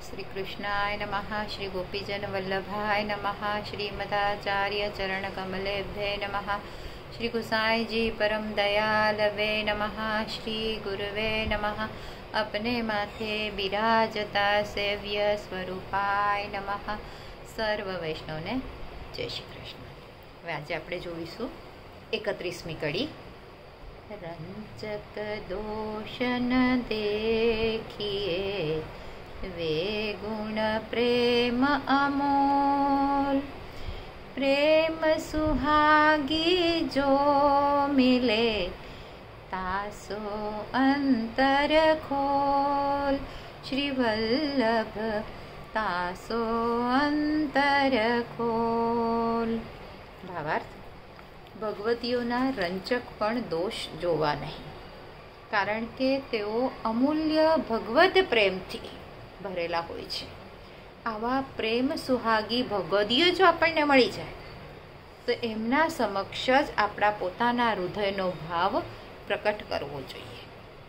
श्री कृष्णाय नमः। श्री गोपीजन वल्लभाय नमः। श्रीमदाचार्य चरण कमलेभ्ये नमः। श्री गुसाई जी परम दयालवे नमः। श्री गुरुवे नमः। अपने माथे बिराजता सेव्य स्वरूपाय नमः। सर्व वैष्णवने जय श्री कृष्ण। હવે આજે આપણે જોઈશું 31મી કડી। रंचक दोष न देखिए वे गुण प्रेम अमोल। प्रेम सुहागी जो मिले तासो अंतर खोल। श्री वल्लभ तासो अंतर खोल। भावार्थ, ભગવતીઓના રંચક પણ દોષ જોવા નહીં, કારણ કે તેઓ અમૂલ્ય ભગવદ પ્રેમથી ભરેલા હોય છે। આવા પ્રેમ સુહાગી ભગવદીઓ જો આપણને મળી જાય તો એમના સમક્ષ જ આપણા પોતાના હૃદયનો ભાવ પ્રકટ કરવો જોઈએ,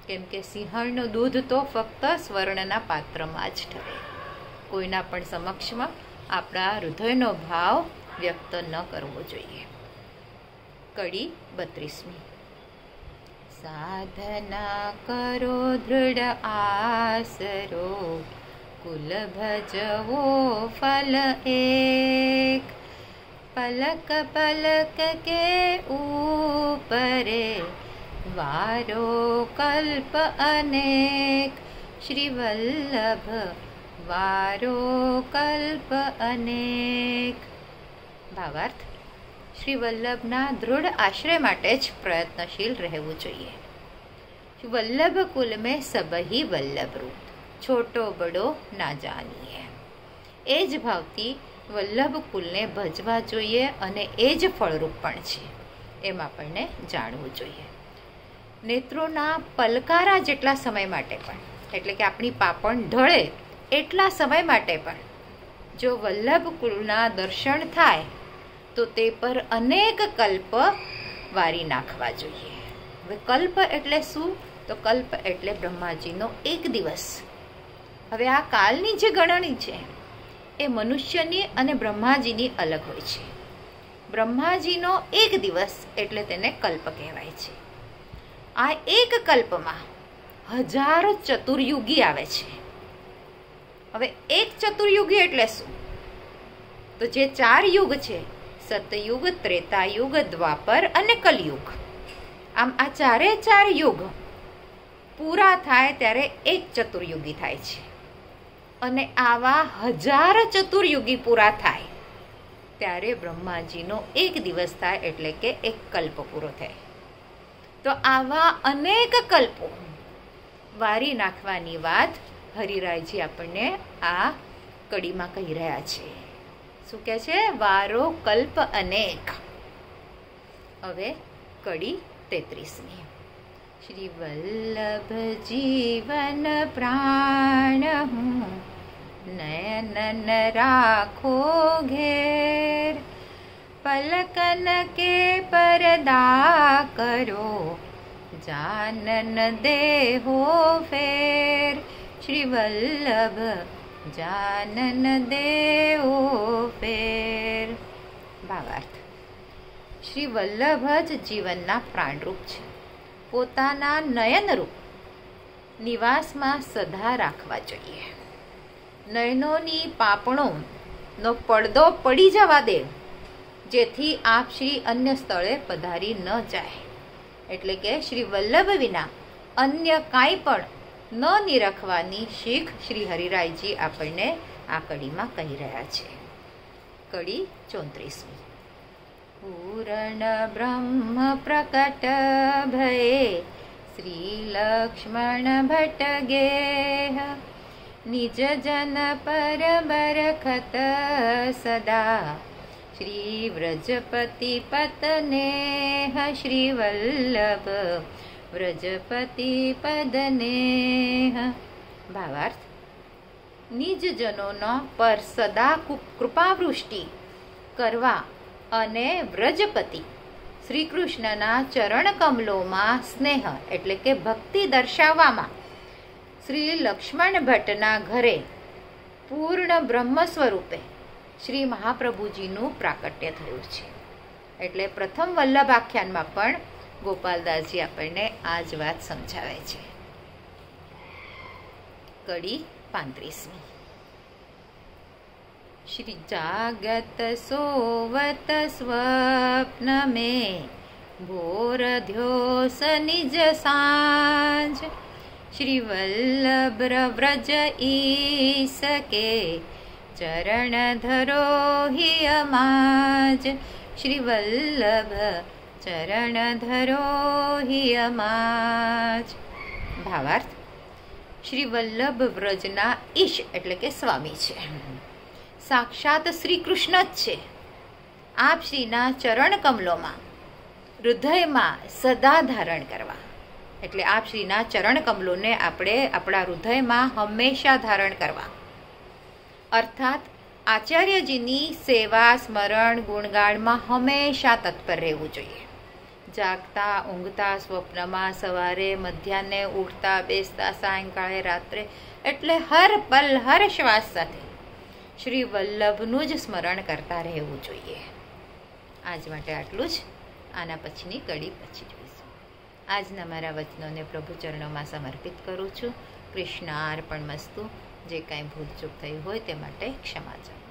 કેમ કે સિંહણનું દૂધ તો ફક્ત સ્વર્ણના પાત્રમાં જ ઠરે। કોઈના પણ સમક્ષમાં આપણા હૃદયનો ભાવ વ્યક્ત ન કરવો જોઈએ। कड़ी 32મી। साधना करो दृढ़ आसरो कुल भजवो फल एक। पलक पलक के ऊपरे वारो कल्प अनेक। श्री वल्लभ वारो कल्प अनेक। भावार्थ, श्री वल्लभना दृढ़ आश्रय माटे ज प्रयत्नशील रहવું જોઈએ। वल्लभ कुल में सब ही वल्लभ रूप, छोटो बड़ो ना जानिए। એ જ ભાવથી વલ્લભ કુલને ભજવા જોઈએ અને એ જ ફળરૂપ પણ છે એમ આપણને જાણવું જોઈએ। નેત્રોના પલકારા જેટલા સમય માટે પણ, એટલે કે આપણી પાપણ ઢળે એટલા સમય માટે પણ જો વલ્લભ કુલના દર્શન થાય તો તે પર અનેક કલ્પ વારી નાખવા જોઈએ। હવે કલ્પ એટલે શું? તો કલ્પ એટલે બ્રહ્માજીનો એક દિવસ। હવે આ કાલની જે ગણણી છે એ મનુષ્યની અને બ્રહ્માજીની અલગ હોય છે। બ્રહ્માજીનો એક દિવસ એટલે તેને કલ્પ કહેવાય છે। આ એક કલ્પમાં હજારો ચતુર્યુગી આવે છે। હવે એક ચતુર્યુગી એટલે શું? તો જે 4 યુગ છે, સતયુગ, ત્રેતાયુગ, દ્વાપર અને કલયુગ, આમ આ 4 યુગ પૂરા થાય ત્યારે એક ચતુર્યુગી થાય છે। અને આવા હજાર ચતુર્યુગી પૂરા થાય ત્યારે બ્રહ્માજીનો એક દિવસ થાય, એટલે કે એક કલ્પ પૂરો થાય। તો આવા અનેક કલ્પો વારી નાખવાની વાત હરિરાયજી આપણને આ કડીમાં કહી રહ્યા છે। શું કહે છે? વારો કલ્પ અનેક। હવે કડી 33મી। श्री वल्लभ जीवन प्राण हूँ नयनन राखो घेर। पलकन के परदा करो जानन देहो फेर। श्री वल्लभ जानन देहो फेर। भावार्थ, श्री वल्लभ ज जीवनना प्राणरूप છે। પોતાના નયનરૂપ નિવાસમાં સદા રાખવા જોઈએ। નયનોની પાપણોનો પડદો પડી જવા દે, જેથી આપ શ્રી અન્ય સ્થળે પધારી ન જાય। એટલે કે શ્રી વલ્લભ વિના અન્ય કાંઈ પણ ન નિરખવાની શીખ શ્રી હરિરાયજી આપણને આ કડીમાં કહી રહ્યા છે। કડી 34મી। पूर्ण ब्रह्म प्रकट भये श्री लक्ष्मण भट्ट गेह। निज जन पर बरखत सदा श्री व्रजपति पतनेह। श्री वल्लभ व्रजपति पदनेह। भावार्थ, निज जनों पर सदा कृपावृष्टि करवा અને વ્રજપતિ શ્રી કૃષ્ણના ચરણ કમલોમાં સ્નેહ એટલે કે ભક્તિ દર્શાવવામાં શ્રી લક્ષ્મણ ભટ્ટના ઘરે પૂર્ણ બ્રહ્મ સ્વરૂપે શ્રી મહાપ્રભુજીનું પ્રાકટ્ય થયું છે. એટલે પ્રથમ વલ્લભ આખ્યાનમાં પણ ગોપાલદાસજી આપણને આ જ વાત સમજાવે છે. કડી 35. શ્રી જાગત સોવત સ્વપ્ન में भोर ध्योस निज सांझ श्री वल्लभ व्रज ईस के चरण धरो ही अमाज श्री वल्लभ चरण धरो ही अमाज. ભાવાર્થ: શ્રી વલ્લભ વ્રજના ઈશ એટલે કે સ્વામી છે, સાક્ષાત શ્રી કૃષ્ણ જ છે. આપ શ્રીના ચરણ કમલોમાં હૃદયમાં સદા ધારણ કરવા, એટલે આપ શ્રીના ચરણ કમલોને આપણે આપણા હૃદયમાં હંમેશા ધારણ કરવા, અર્થાત આચાર્યજીની સેવા સ્મરણ ગુણગાનમાં હંમેશા તત્પર રહેવું જોઈએ. જાગતા ઊંઘતા સ્વપ્નમાં સવારે મધ્યાહ્ને ઉઠતા બેસતા સાયંકાળે રાત્રે એટલે હર પલ હર શ્વાસ સાથે શ્રી વલ્લભનું જ સ્મરણ કરતા રહેવું જોઈએ. આજ માટે આટલું જ. આના પછીની કડી પછી જોઈશું. આજના મારા વચનોને પ્રભુ ચરણોમાં સમર્પિત કરું છું. કૃષ્ણાર્પણમસ્તુ. જે કાંઈ ભૂલચૂક થઈ હોય તે માટે ક્ષમા ચાહું.